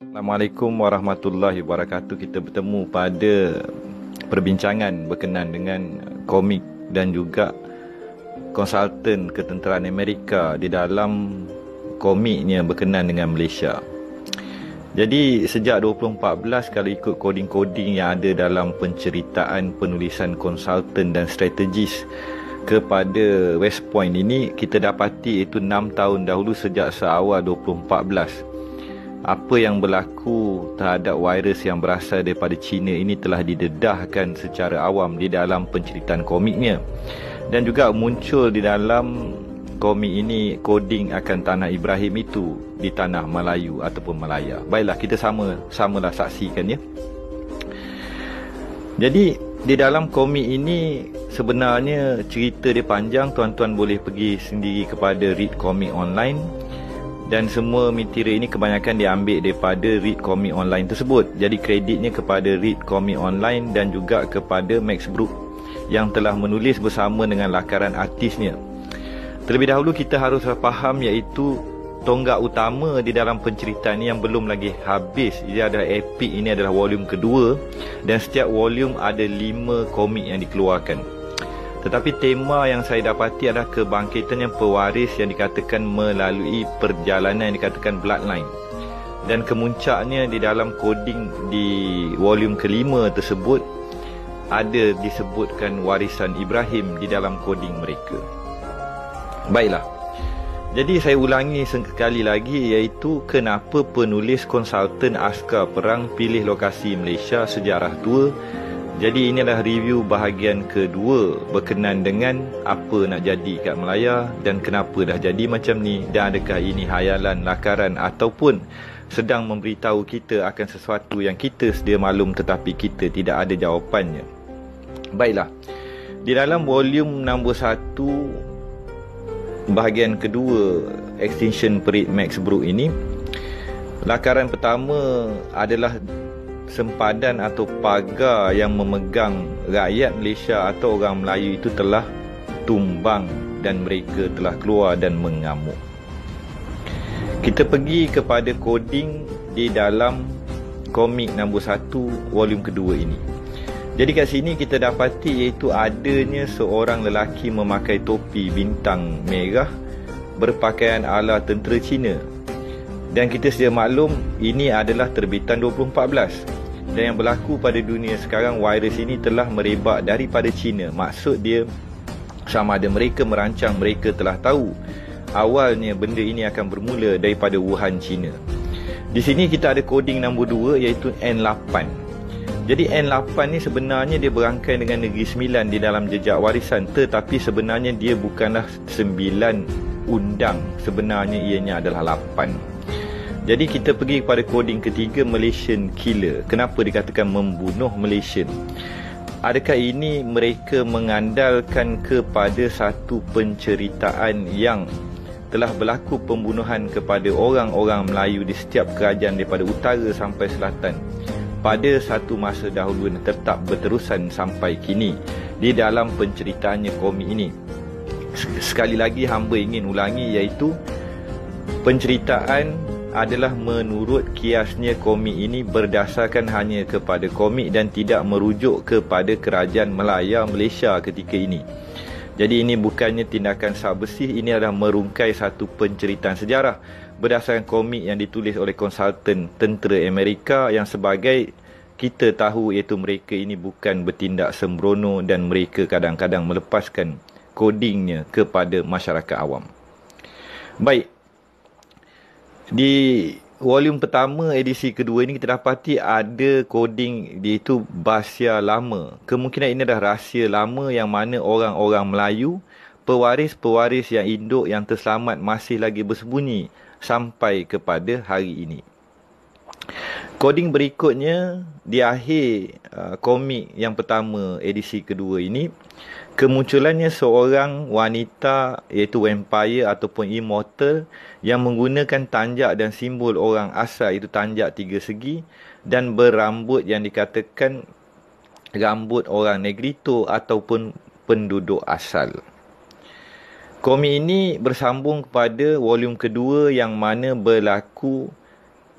Assalamualaikum warahmatullahi wabarakatuh. Kita bertemu pada perbincangan berkenaan dengan komik dan juga konsultan ketenteraan Amerika di dalam komiknya berkenaan dengan Malaysia. Jadi sejak 2014, kalau ikut koding-koding yang ada dalam penceritaan penulisan konsultan dan strategis kepada West Point ini, kita dapati itu 6 tahun dahulu sejak seawal 2014. Apa yang berlaku terhadap virus yang berasal daripada China ini telah didedahkan secara awam di dalam penceritaan komiknya. Dan juga muncul di dalam komik ini koding akan tanah Ibrahim itu di tanah Melayu ataupun Malaya. Baiklah, kita samalah saksikan ya. Jadi di dalam komik ini sebenarnya cerita dia panjang. Tuan-tuan boleh pergi sendiri kepada Read Comic Online. Dan semua material ini kebanyakan diambil daripada Read Comic Online tersebut. Jadi kreditnya kepada Read Comic Online dan juga kepada Max Brooks yang telah menulis bersama dengan lakaran artisnya. Terlebih dahulu kita harus faham iaitu tonggak utama di dalam penceritaan ini yang belum lagi habis. Ia adalah epic, ini adalah volume kedua dan setiap volume ada 5 komik yang dikeluarkan. Tetapi tema yang saya dapati adalah kebangkitan yang pewaris yang dikatakan melalui perjalanan yang dikatakan bloodline. Dan kemuncaknya di dalam koding di volume kelima tersebut ada disebutkan warisan Ibrahim di dalam koding mereka. Baiklah. Jadi saya ulangi sekali lagi iaitu kenapa penulis konsultan askar perang pilih lokasi Malaysia sejarah tua. Jadi ini adalah review bahagian kedua berkenaan dengan apa nak jadi kat Melaya dan kenapa dah jadi macam ni, dan adakah ini hayalan, lakaran ataupun sedang memberitahu kita akan sesuatu yang kita sedia maklum tetapi kita tidak ada jawapannya. Baiklah, di dalam volume nombor 1 bahagian kedua Extinction Parade Max Brooks ini, lakaran pertama adalah sempadan atau pagar yang memegang rakyat Malaysia atau orang Melayu itu telah tumbang dan mereka telah keluar dan mengamuk. Kita pergi kepada koding di dalam komik nombor 1 volume kedua ini. Jadi kat sini kita dapati iaitu adanya seorang lelaki memakai topi bintang merah berpakaian ala tentera Cina. Dan kita sedia maklum ini adalah terbitan 2014. Dan yang berlaku pada dunia sekarang, virus ini telah merebak daripada China. Maksud dia sama ada mereka merancang, mereka telah tahu awalnya benda ini akan bermula daripada Wuhan, China. Di sini kita ada koding nombor 2 iaitu N8. Jadi N8 ni sebenarnya dia berangkai dengan Negeri Sembilan di dalam jejak warisan, tetapi sebenarnya dia bukanlah 9 undang, sebenarnya ianya adalah 8. Jadi kita pergi kepada koding ketiga, Malaysian Killer. Kenapa dikatakan membunuh Malaysian? Adakah ini mereka mengandalkan kepada satu penceritaan yang telah berlaku pembunuhan kepada orang-orang Melayu di setiap kerajaan daripada utara sampai selatan pada satu masa dahulu dan tetap berterusan sampai kini di dalam penceritaannya komik ini? Sekali lagi hamba ingin ulangi iaitu penceritaan adalah menurut kiasnya komik ini berdasarkan hanya kepada komik dan tidak merujuk kepada kerajaan Melaya Malaysia ketika ini. Jadi ini bukannya tindakan sah bersih, ini adalah merungkai satu penceritaan sejarah berdasarkan komik yang ditulis oleh konsultan tentera Amerika yang sebagai kita tahu iaitu mereka ini bukan bertindak sembrono dan mereka kadang-kadang melepaskan kodingnya kepada masyarakat awam. Baik. Di volume pertama edisi kedua ini kita dapati ada koding iaitu Bahasa Lama. Kemungkinan ini adalah rahsia lama yang mana orang-orang Melayu, pewaris-pewaris yang induk yang terselamat masih lagi bersembunyi sampai kepada hari ini. Koding berikutnya di akhir komik yang pertama edisi kedua ini, kemunculannya seorang wanita iaitu vampire ataupun immortal yang menggunakan tanjak dan simbol orang asal itu tanjak 3 segi dan berambut yang dikatakan rambut orang Negrito ataupun penduduk asal. Komik ini bersambung kepada volume kedua yang mana berlaku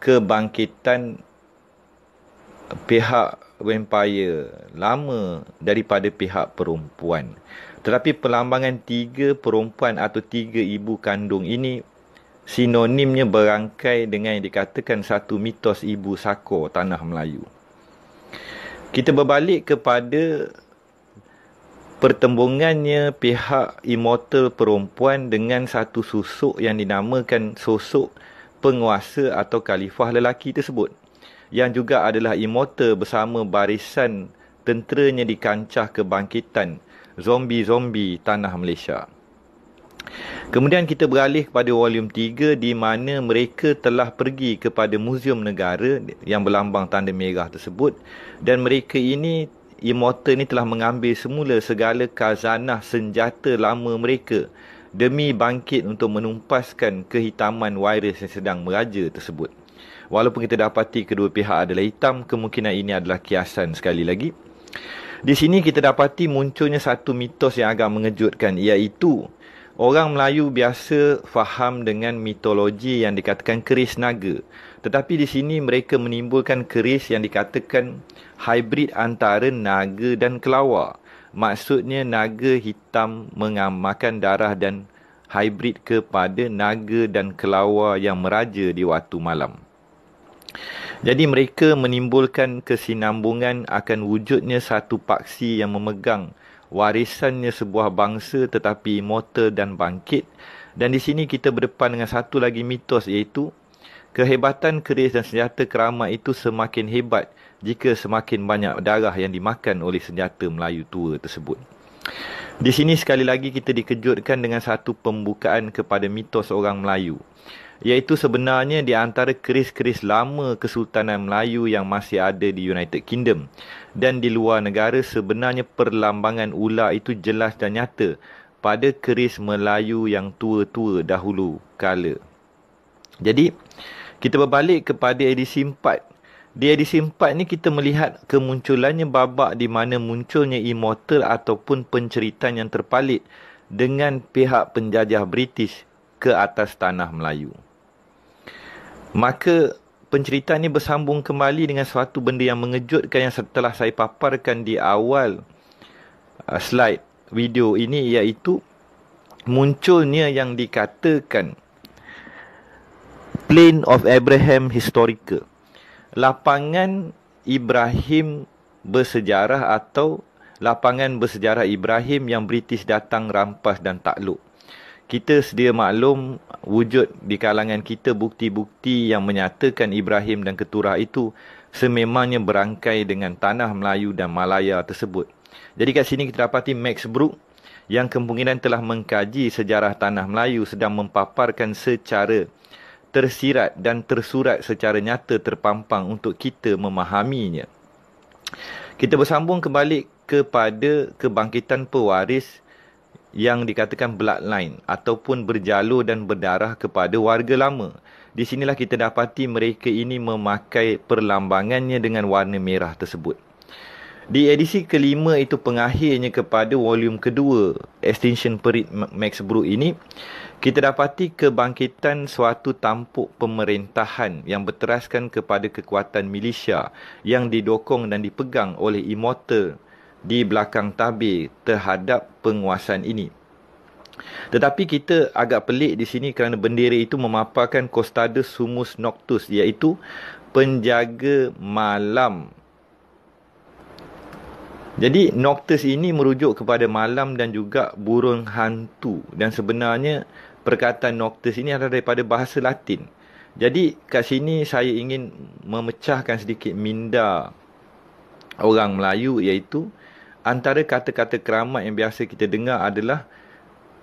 kebangkitan pihak vampire lama daripada pihak perempuan. Tetapi perlambangan 3 perempuan atau 3 ibu kandung ini sinonimnya berangkai dengan yang dikatakan satu mitos ibu saka tanah Melayu. Kita berbalik kepada pertembungannya pihak immortal perempuan dengan satu sosok yang dinamakan sosok penguasa atau khalifah lelaki tersebut, yang juga adalah immortal bersama barisan tenteranya di kancah kebangkitan zombie-zombie tanah Malaysia. Kemudian kita beralih kepada volume 3 di mana mereka telah pergi kepada Muzium Negara yang berlambang tanda merah tersebut, dan mereka ini, immortal ni, telah mengambil semula segala khazanah senjata lama mereka demi bangkit untuk menumpaskan kehitaman virus yang sedang meraja tersebut. Walaupun kita dapati kedua pihak adalah hitam, kemungkinan ini adalah kiasan sekali lagi. Di sini kita dapati munculnya satu mitos yang agak mengejutkan, iaitu orang Melayu biasa faham dengan mitologi yang dikatakan keris naga. Tetapi di sini mereka menimbulkan keris yang dikatakan hybrid antara naga dan kelawar. Maksudnya naga hitam mengamalkan darah dan hybrid kepada naga dan kelawar yang meraja di waktu malam. Jadi mereka menimbulkan kesinambungan akan wujudnya satu paksi yang memegang warisannya sebuah bangsa tetapi immortal dan bangkit. Dan di sini kita berdepan dengan satu lagi mitos, iaitu kehebatan keris dan senjata keramat itu semakin hebat jika semakin banyak darah yang dimakan oleh senjata Melayu tua tersebut. Di sini sekali lagi kita dikejutkan dengan satu pembukaan kepada mitos orang Melayu, iaitu sebenarnya di antara keris-keris lama Kesultanan Melayu yang masih ada di United Kingdom dan di luar negara, sebenarnya perlambangan ular itu jelas dan nyata pada keris Melayu yang tua-tua dahulu kala. Jadi, kita berbalik kepada edisi 4. Di edisi 4 ni kita melihat kemunculannya babak di mana munculnya immortal ataupun penceritaan yang terpalit dengan pihak penjajah British ke atas tanah Melayu. Maka penceritaan ini bersambung kembali dengan suatu benda yang mengejutkan yang setelah saya paparkan di awal slide video ini, iaitu munculnya yang dikatakan Plain of Abraham Historical, lapangan Ibrahim bersejarah atau lapangan bersejarah Ibrahim yang British datang rampas dan takluk. Kita sedia maklum wujud di kalangan kita bukti-bukti yang menyatakan Ibrahim dan keturah itu sememangnya berangkai dengan tanah Melayu dan Malaya tersebut. Jadi kat sini kita dapati Max Brooke yang kemungkinan telah mengkaji sejarah tanah Melayu sedang mempaparkan secara tersirat dan tersurat secara nyata terpampang untuk kita memahaminya. Kita bersambung kembali kepada kebangkitan pewaris yang dikatakan bloodline ataupun berjalur dan berdarah kepada warga lama. Di sinilah kita dapati mereka ini memakai perlambangannya dengan warna merah tersebut. Di edisi kelima itu pengakhirnya kepada volume kedua Extinction Period Max Brooke ini, kita dapati kebangkitan suatu tampuk pemerintahan yang berteraskan kepada kekuatan milisya yang didokong dan dipegang oleh immortal di belakang tabir terhadap penguasaan ini. Tetapi kita agak pelik di sini kerana bendera itu memaparkan Custodes Sumus Noctus, iaitu penjaga malam. Jadi Noctus ini merujuk kepada malam dan juga burung hantu, dan sebenarnya perkataan Noctus ini adalah daripada bahasa Latin. Jadi kat sini saya ingin memecahkan sedikit minda orang Melayu, iaitu antara kata-kata keramat yang biasa kita dengar adalah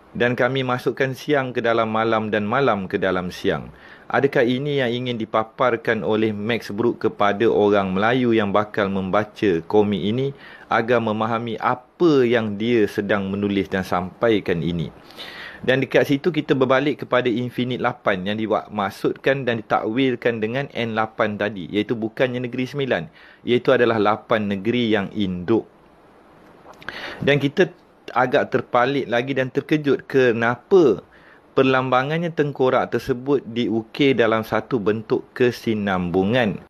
dan kami masukkan siang ke dalam malam dan malam ke dalam siang. Adakah ini yang ingin dipaparkan oleh Max Brooke kepada orang Melayu yang bakal membaca komik ini agar memahami apa yang dia sedang menulis dan sampaikan ini? Dan dekat situ kita berbalik kepada Infinite 8 yang dimaksudkan dan ditakwilkan dengan N8 tadi, iaitu bukannya negeri 9, iaitu adalah 8 negeri yang induk. Dan kita agak terpalit lagi dan terkejut kenapa perlambangannya tengkorak tersebut diukir dalam satu bentuk kesinambungan.